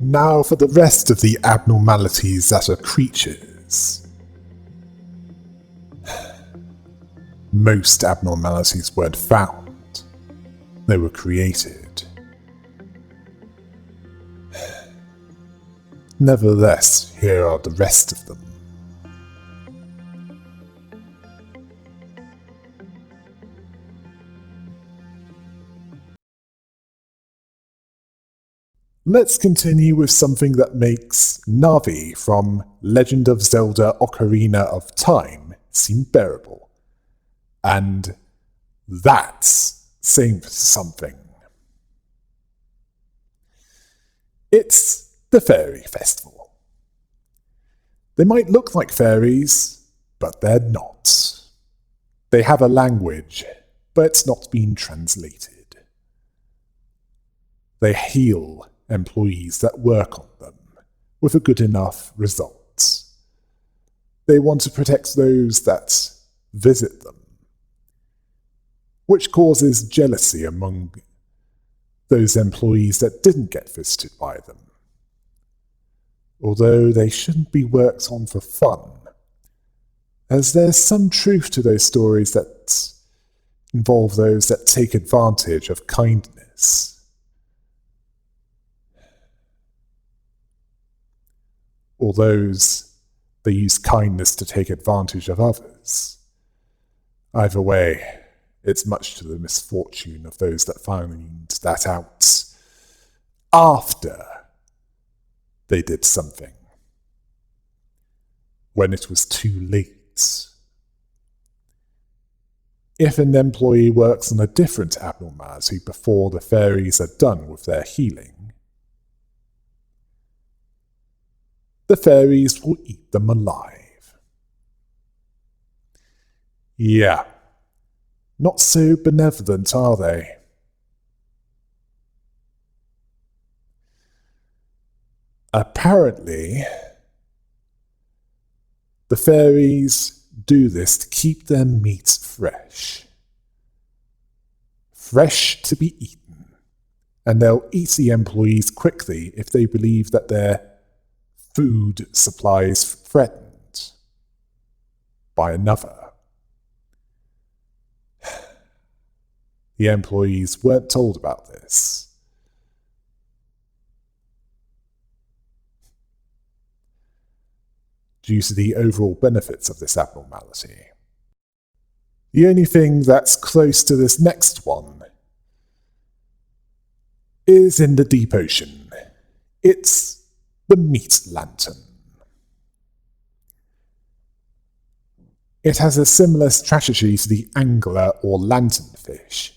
Now for the rest of the abnormalities that are creatures. Most abnormalities weren't found. They were created. Nevertheless, here are the rest of them. Let's continue with something that makes Navi from Legend of Zelda Ocarina of Time seem bearable. And that's saying something. It's the Fairy Festival. They might look like fairies, but they're not. They have a language, but it's not been translated. They heal employees that work on them with a good enough result. They want to protect those that visit them, which causes jealousy among those employees that didn't get visited by them. Although they shouldn't be worked on for fun, as there's some truth to those stories that involve those that take advantage of kindness. Or those that use kindness to take advantage of others. Either way, it's much to the misfortune of those that find that out after they did something, when it was too late. If an employee works on a different abnormality before the fairies are done with their healing, the fairies will eat them alive. Yeah, not so benevolent, are they? Apparently, the fairies do this to keep their meat fresh. Fresh to be eaten, and they'll eat the employees quickly if they believe that their food supply is threatened by another. The employees weren't told about this. Due to the overall benefits of this abnormality. The only thing that's close to this next one is in the deep ocean. It's the meat lantern. It has a similar strategy to the angler or lanternfish,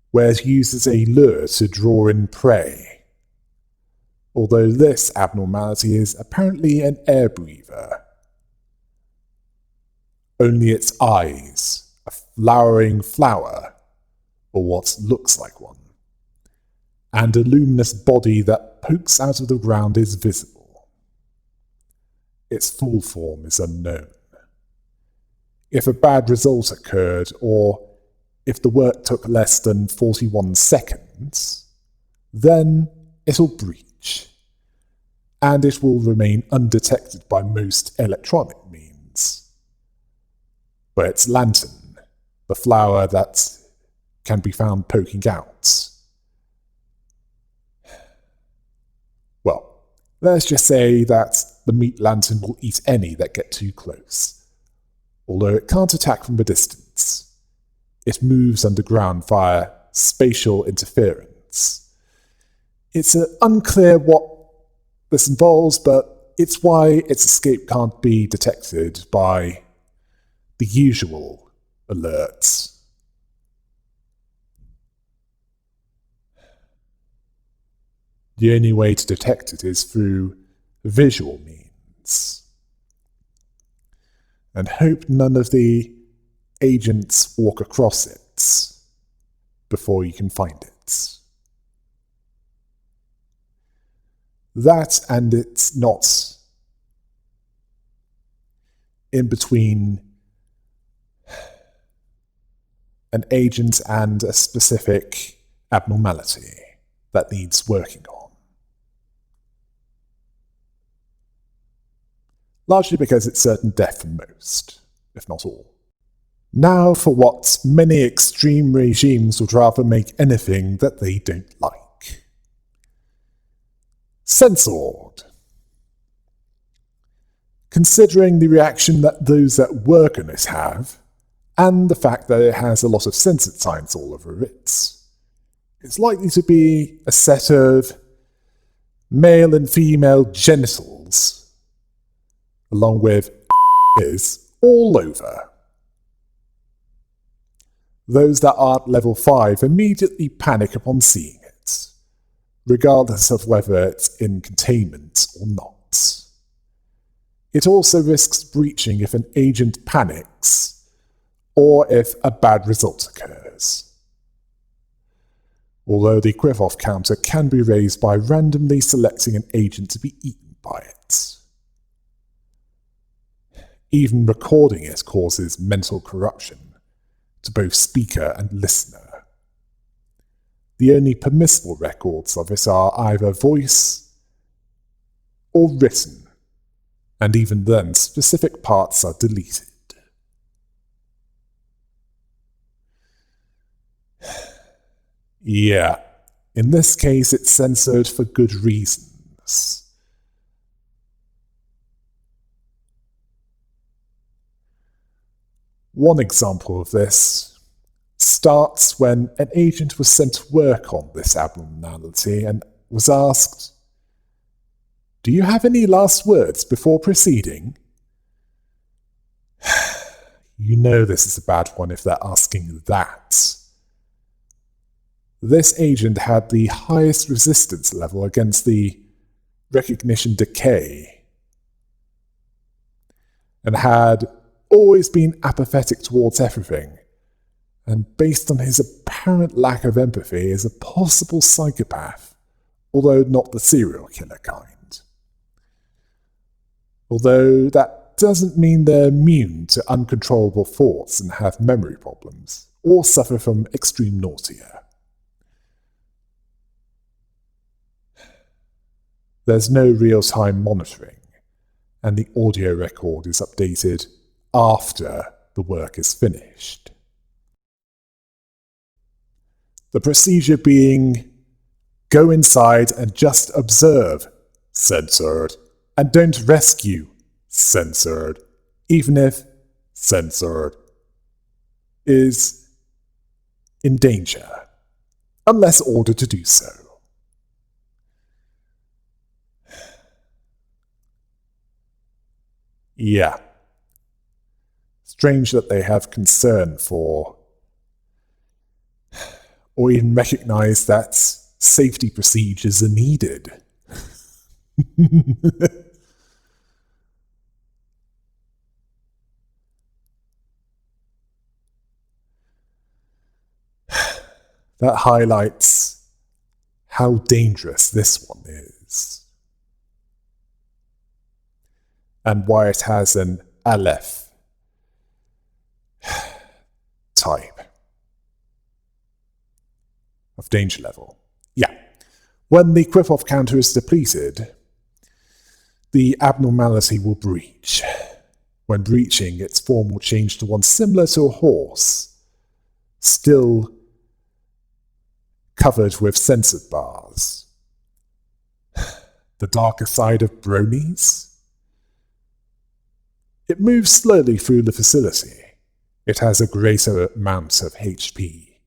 where it uses a lure to draw in prey. Although this abnormality is apparently an air breather. Only its eyes, a flowering flower, or what looks like one, and a luminous body that pokes out of the ground is visible. Its full form is unknown. If a bad result occurred, or if the work took less than 41 seconds, then it'll breach, and it will remain undetected by most electronic means. But its lantern, the flower that can be found poking out. Well, let's just say that the meat lantern will eat any that get too close. Although it can't attack from a distance. It moves underground via spatial interference. It's unclear what this involves, but it's why its escape can't be detected by the usual alerts. The only way to detect it is through visual means. And hope none of the agents walk across it before you can find it. That, and it's not in between an agent and a specific abnormality that needs working on. largely because it's certain death for most, if not all. Now for what many extreme regimes would rather make anything that they don't like. Censored. Considering the reaction that those that work on it have, and the fact that it has a lot of censored signs all over it, it's likely to be a set of male and female genitals, along with is all over. Those that are at level 5 immediately panic upon seeing it, regardless of whether it's in containment or not. It also risks breaching if an agent panics, or if a bad result occurs. Although the quiff-off counter can be raised by randomly selecting an agent to be eaten by it. Even recording it causes mental corruption to both speaker and listener. The only permissible records of it are either voice or written, and even then specific parts are deleted. Yeah, in this case it's censored for good reasons. One example of this starts when an agent was sent to work on this abnormality and was asked, "Do you have any last words before proceeding?" You know this is a bad one if they're asking that. This agent had the highest resistance level against the recognition decay, and had always been apathetic towards everything, and based on his apparent lack of empathy is a possible psychopath, although not the serial killer kind. Although that doesn't mean they're immune to uncontrollable thoughts and have memory problems, or suffer from extreme nausea. There's no real-time monitoring, and the audio record is updated after the work is finished. The procedure being, go inside and just observe, censored, and don't rescue, censored, even if censored is in danger, unless ordered to do so. Yeah. Strange that they have concern for, or even recognize that safety procedures are needed. That highlights how dangerous this one is, and why it has an Aleph type of danger level. Yeah. When the quiff-off counter is depleted, the abnormality will breach. When breaching, its form will change to one similar to a horse, still covered with censored bars. The darker side of bronies? It moves slowly through the facility. It has a greater amount of HP.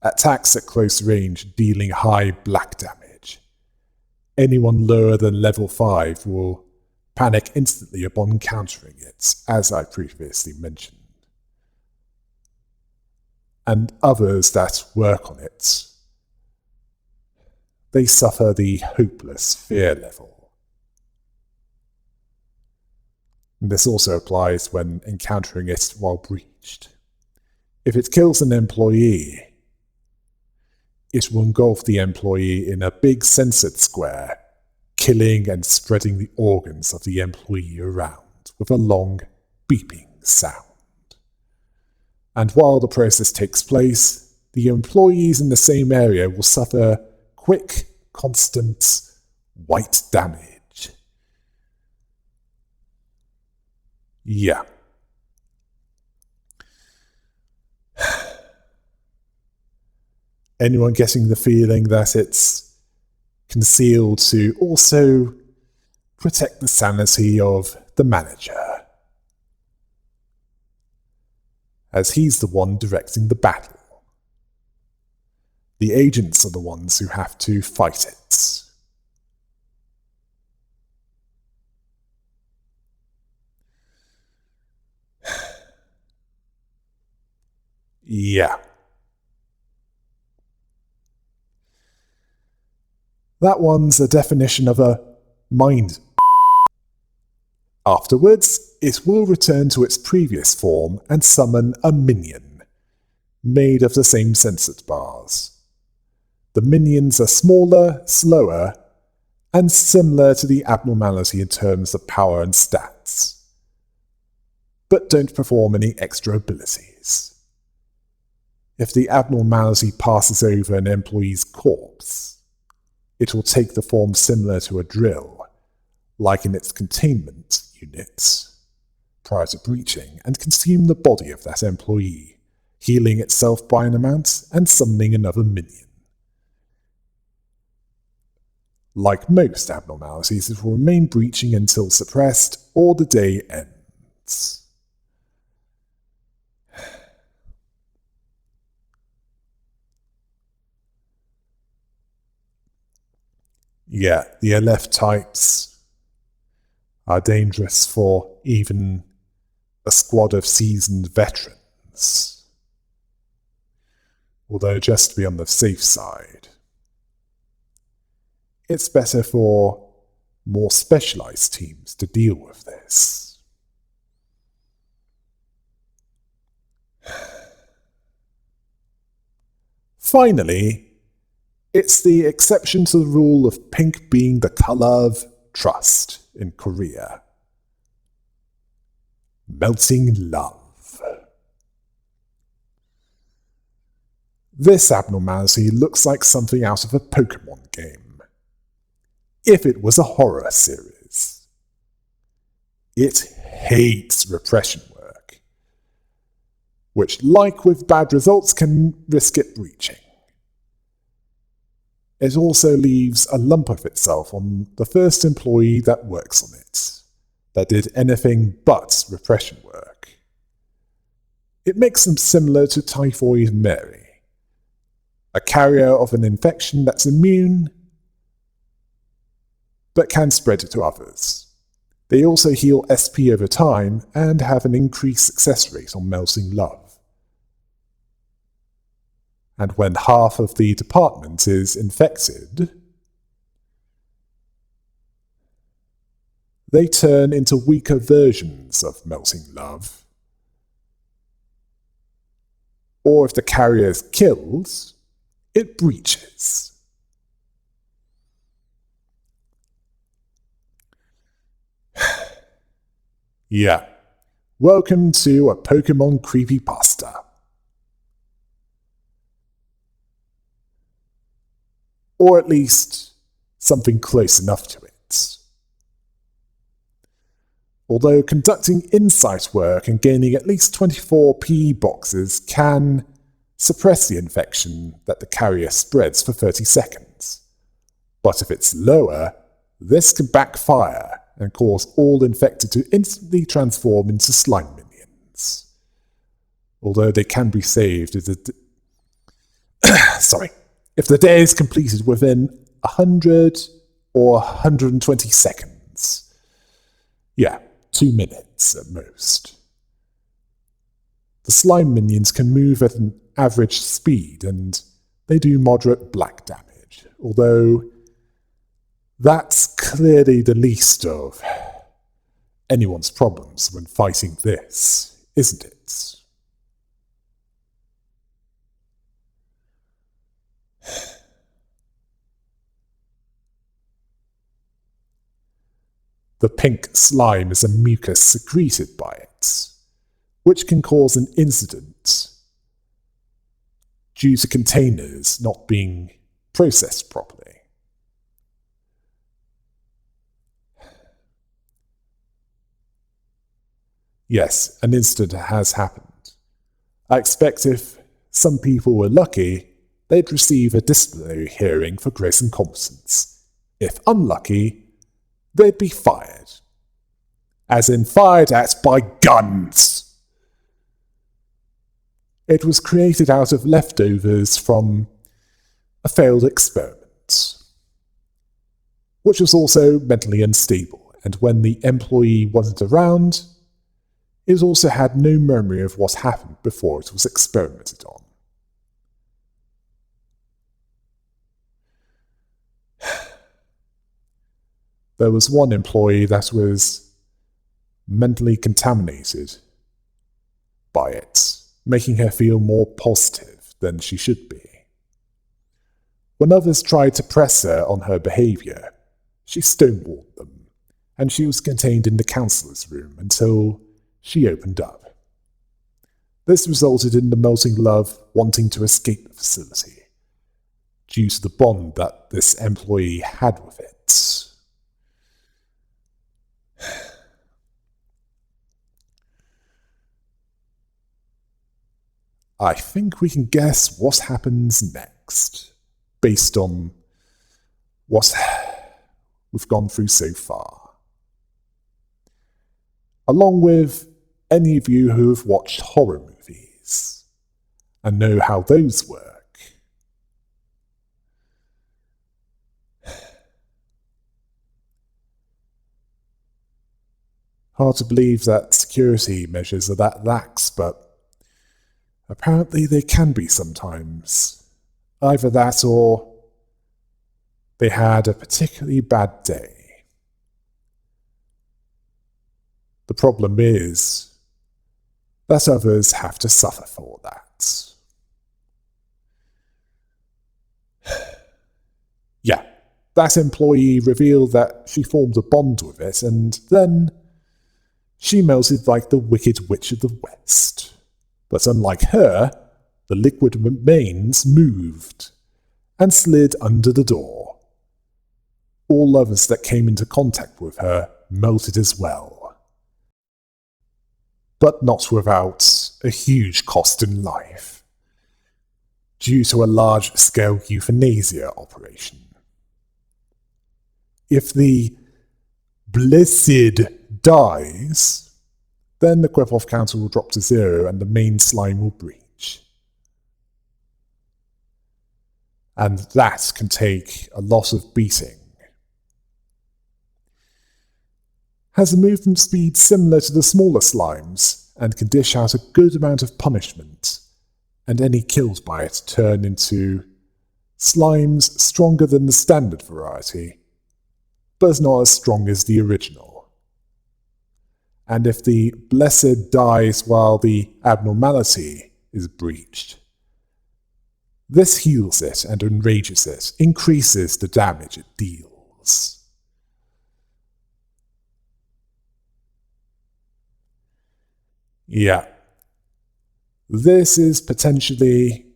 Attacks at close range, dealing high black damage. Anyone lower than level 5 will panic instantly upon encountering it, as I previously mentioned. And others that work on it, they suffer the hopeless fear level. And this also applies when encountering it while breached. If it kills an employee, it will engulf the employee in a big censored square, killing and spreading the organs of the employee around with a long beeping sound. And while the process takes place, the employees in the same area will suffer quick, constant, white damage. Yeah. Anyone getting the feeling that it's concealed to also protect the sanity of the manager, as he's the one directing the battle. The agents are the ones who have to fight it. Yeah. That one's a definition of a mind. Afterwards, it will return to its previous form and summon a minion, made of the same censored bars. The minions are smaller, slower, and similar to the abnormality in terms of power and stats, but don't perform any extra abilities. If the abnormality passes over an employee's corpse, it will take the form similar to a drill, like in its containment unit, prior to breaching, and consume the body of that employee, healing itself by an amount and summoning another minion. Like most abnormalities, it will remain breaching until suppressed or the day ends. Yeah, the LF types are dangerous for even a squad of seasoned veterans. Although, just to be on the safe side, it's better for more specialized teams to deal with this. Finally, it's the exception to the rule of pink being the color of trust in Korea. Melting love. This abnormality looks like something out of a Pokemon game. If it was a horror series. It hates repression work, which, like with bad results, can risk it breaching. It also leaves a lump of itself on the first employee that works on it, that did anything but repression work. It makes them similar to Typhoid Mary, a carrier of an infection that's immune but can spread it to others. They also heal SP over time and have an increased success rate on melting love. And when half of the department is infected, they turn into weaker versions of melting love. Or if the carrier is killed, it breaches. Yeah, welcome to a Pokemon creepypasta. Or at least something close enough to it. Although conducting insight work and gaining at least 24 PE boxes can suppress the infection that the carrier spreads for 30 seconds. But if it's lower, this can backfire and cause all infected to instantly transform into slime minions. Although they can be saved if if the day is completed within 100 or 120 seconds. Yeah, 2 minutes at most. The slime minions can move at an average speed, and they do moderate black damage, although that's clearly the least of anyone's problems when fighting this, isn't it? The pink slime is a mucus secreted by it, which can cause an incident due to containers not being processed properly. Yes, an incident has happened. I expect if some people were lucky, they'd receive a disciplinary hearing for grace and competence. If unlucky, they'd be fired. As in fired at by guns. It was created out of leftovers from a failed experiment, which was also mentally unstable, and when the employee wasn't around, it also had no memory of what happened before it was experimented on. There was one employee that was mentally contaminated by it, making her feel more positive than she should be. When others tried to press her on her behaviour, she stonewalled them, and she was contained in the counsellor's room until she opened up. This resulted in the melting love wanting to escape the facility, due to the bond that this employee had with it. I think we can guess what happens next, based on what we've gone through so far. Along with any of you who have watched horror movies and know how those work. Hard to believe that security measures are that lax, but apparently they can be sometimes. Either that or they had a particularly bad day. The problem is that others have to suffer for that. Yeah, that employee revealed that she formed a bond with it, and then she melted like the Wicked Witch of the West. But unlike her, the liquid remains moved and slid under the door. All others that came into contact with her melted as well. But not without a huge cost in life, due to a large-scale euthanasia operation. If the blessed dies, then the Quepov counter will drop to 0 and the main slime will breach. And that can take a lot of beating. Has a movement speed similar to the smaller slimes, and can dish out a good amount of punishment, and any killed by it turn into slimes stronger than the standard variety, but not as strong as the original. And if the blessed dies while the abnormality is breached, this heals it and enrages it, increases the damage it deals. Yeah. This is potentially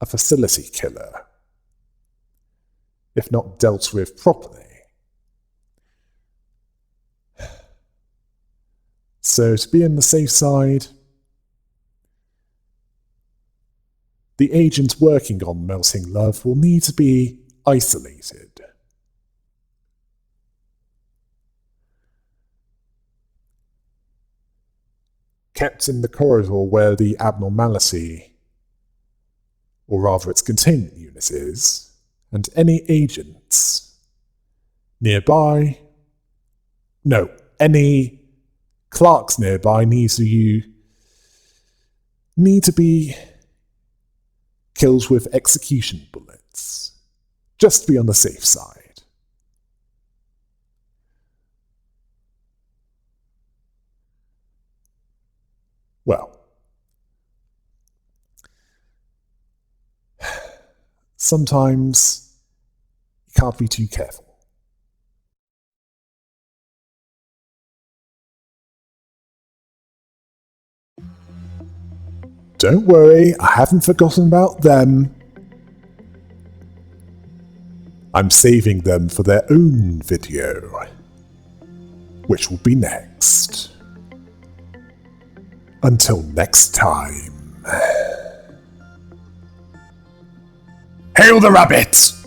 a facility killer, if not dealt with properly. So to be on the safe side, the agent working on melting love will need to be isolated. Kept in the corridor where the abnormality, or rather its containment unit is, and any agents nearby, any clerks nearby need to be killed with execution bullets, just to be on the safe side. Well, sometimes you can't be too careful. Don't worry, I haven't forgotten about them. I'm saving them for their own video, which will be next. Until next time. Hail the rabbit!